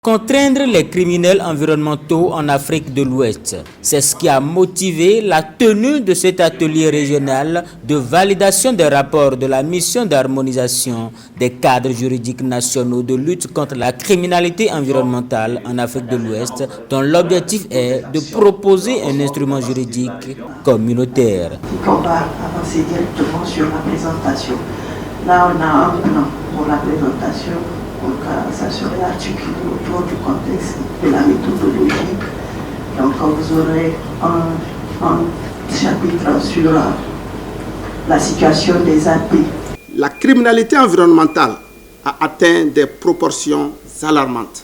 Contraindre les criminels environnementaux en Afrique de l'Ouest, c'est ce qui a motivé la tenue de cet atelier régional de validation des rapports de la mission d'harmonisation des cadres juridiques nationaux de lutte contre la criminalité environnementale en Afrique de l'Ouest, dont l'objectif est de proposer un instrument juridique communautaire. On va avancer directement sur la présentation. Là, on a un plan pour la présentation. Donc, ça serait articulé autour du contexte de la méthodologie. Donc, vous aurez un chapitre sur la situation des AP. La criminalité environnementale a atteint des proportions alarmantes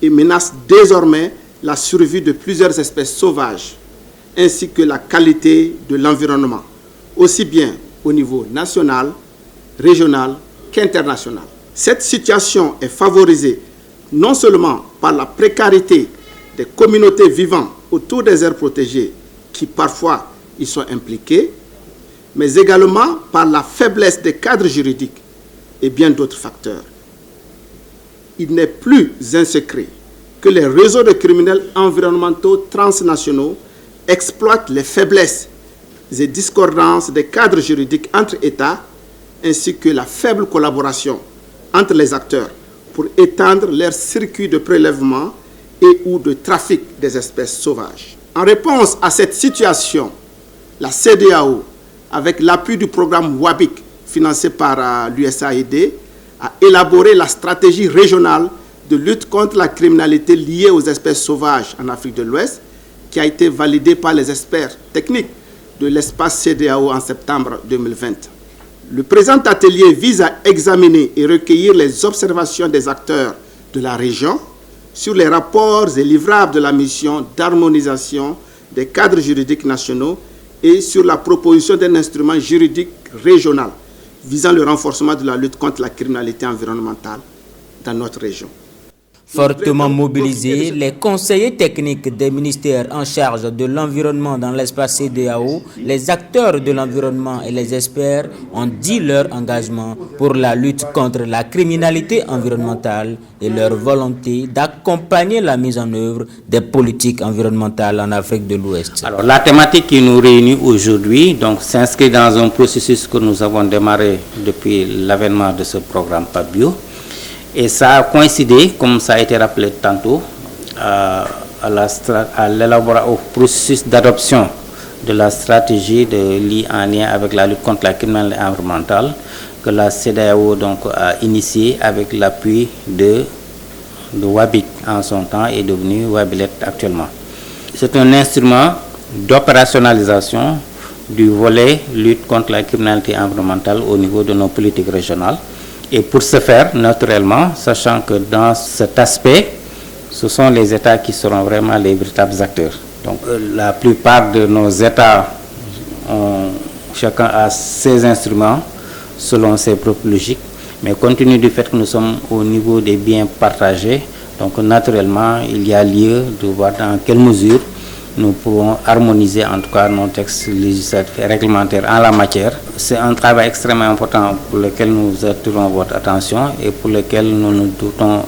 et menace désormais la survie de plusieurs espèces sauvages ainsi que la qualité de l'environnement, aussi bien au niveau national, régional qu'international. Cette situation est favorisée non seulement par la précarité des communautés vivant autour des aires protégées qui parfois y sont impliquées, mais également par la faiblesse des cadres juridiques et bien d'autres facteurs. Il n'est plus un secret que les réseaux de criminels environnementaux transnationaux exploitent les faiblesses et discordances des cadres juridiques entre États ainsi que la faible collaboration entre les acteurs pour étendre leur circuit de prélèvement et ou de trafic des espèces sauvages. En réponse à cette situation, la CEDEAO, avec l'appui du programme WABIC financé par l'USAID, a élaboré la stratégie régionale de lutte contre la criminalité liée aux espèces sauvages en Afrique de l'Ouest, qui a été validée par les experts techniques de l'espace CEDEAO en septembre 2020. Le présent atelier vise à examiner et recueillir les observations des acteurs de la région sur les rapports et livrables de la mission d'harmonisation des cadres juridiques nationaux et sur la proposition d'un instrument juridique régional visant le renforcement de la lutte contre la criminalité environnementale dans notre région. Fortement mobilisés, les conseillers techniques des ministères en charge de l'environnement dans l'espace CEDEAO, les acteurs de l'environnement et les experts ont dit leur engagement pour la lutte contre la criminalité environnementale et leur volonté d'accompagner la mise en œuvre des politiques environnementales en Afrique de l'Ouest. Alors, la thématique qui nous réunit aujourd'hui s'inscrit dans un processus que nous avons démarré depuis l'avènement de ce programme PAPBio. Et ça a coïncidé, comme ça a été rappelé tantôt, au processus d'adoption de la stratégie en lien avec la lutte contre la criminalité environnementale que la CEDEAO a initié avec l'appui de WABIC en son temps et devenu WABILET actuellement. C'est un instrument d'opérationnalisation du volet lutte contre la criminalité environnementale au niveau de nos politiques régionales. Et pour ce faire, naturellement, sachant que dans cet aspect, ce sont les États qui seront vraiment les véritables acteurs. Donc, la plupart de nos États, chacun a ses instruments selon ses propres logiques. Mais compte tenu du fait que nous sommes au niveau des biens partagés, donc naturellement, il y a lieu de voir dans quelle mesure nous pouvons harmoniser en tout cas nos textes législatifs et réglementaires en la matière. C'est un travail extrêmement important pour lequel nous attirons votre attention et pour lequel nous ne doutons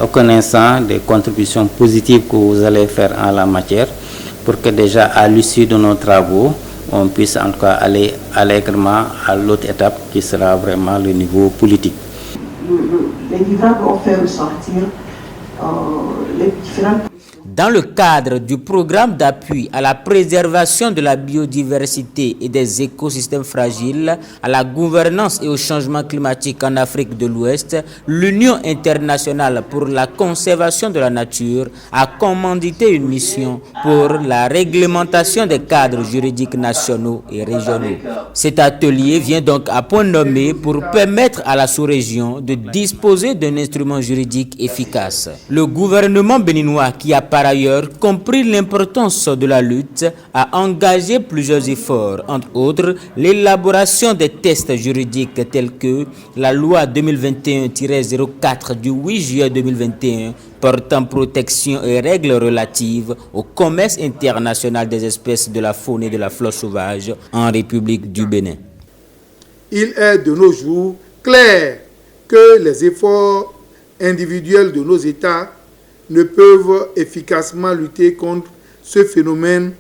aucun instant des contributions positives que vous allez faire en la matière pour que déjà à l'issue de nos travaux, on puisse en tout cas aller allègrement à l'autre étape qui sera vraiment le niveau politique. Les livrables ont fait ressortir les différentes. Dans le cadre du programme d'appui à la préservation de la biodiversité et des écosystèmes fragiles, à la gouvernance et au changement climatique en Afrique de l'Ouest, l'Union internationale pour la conservation de la nature a commandité une mission pour la réglementation des cadres juridiques nationaux et régionaux. Cet atelier vient donc à point nommé pour permettre à la sous-région de disposer d'un instrument juridique efficace. Le gouvernement béninois, qui a par ailleurs compris l'importance de la lutte, a engagé plusieurs efforts, entre autres l'élaboration des tests juridiques tels que la loi 2021-04 du 8 juillet 2021 portant protection et règles relatives au commerce international des espèces de la faune et de la flore sauvage en République du Bénin. Il est de nos jours clair que les efforts individuels de nos États ne peuvent efficacement lutter contre ce phénomène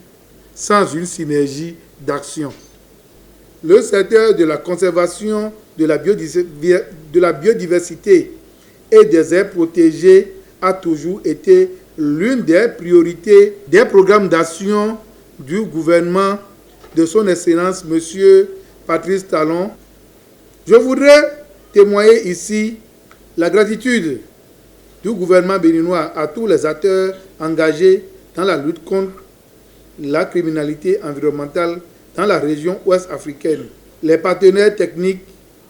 sans une synergie d'action. Le secteur de la conservation de la biodiversité et des aires protégées a toujours été l'une des priorités des programmes d'action du gouvernement de son Excellence M. Patrice Talon. Je voudrais témoigner ici la gratitude du gouvernement béninois à tous les acteurs engagés dans la lutte contre la criminalité environnementale dans la région ouest africaine, les partenaires techniques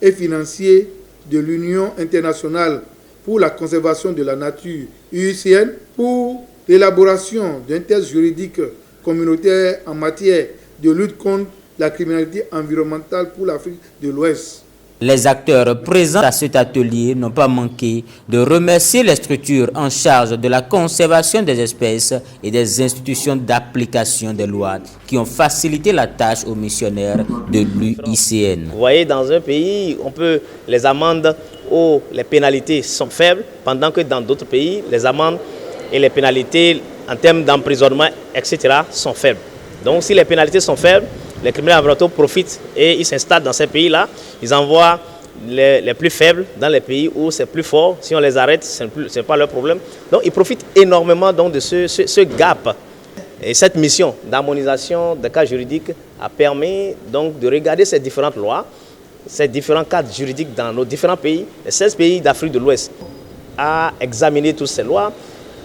et financiers de l'Union internationale pour la conservation de la nature, UICN, pour l'élaboration d'un texte juridique communautaire en matière de lutte contre la criminalité environnementale pour l'Afrique de l'Ouest. Les acteurs présents à cet atelier n'ont pas manqué de remercier les structures en charge de la conservation des espèces et des institutions d'application des lois qui ont facilité la tâche aux missionnaires de l'UICN. Vous voyez, dans un pays, les amendes ou les pénalités sont faibles, pendant que dans d'autres pays, les amendes et les pénalités en termes d'emprisonnement, etc., sont faibles. Donc si les pénalités sont faibles, les criminels environnementaux profitent et ils s'installent dans ces pays-là. Ils envoient les plus faibles dans les pays où c'est plus fort. Si on les arrête, ce n'est pas leur problème. Donc ils profitent énormément donc, de ce gap. Et cette mission d'harmonisation des cas juridiques a permis donc, de regarder ces différentes lois, ces différents cadres juridiques dans nos différents pays, les 16 pays d'Afrique de l'Ouest, à examiner toutes ces lois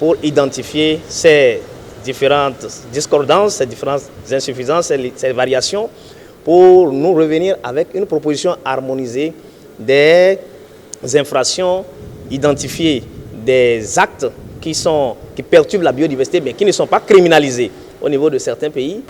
pour identifier ces différentes discordances, ces différentes insuffisances, ces variations, pour nous revenir avec une proposition harmonisée des infractions, identifier des actes qui perturbent la biodiversité, mais qui ne sont pas criminalisés au niveau de certains pays.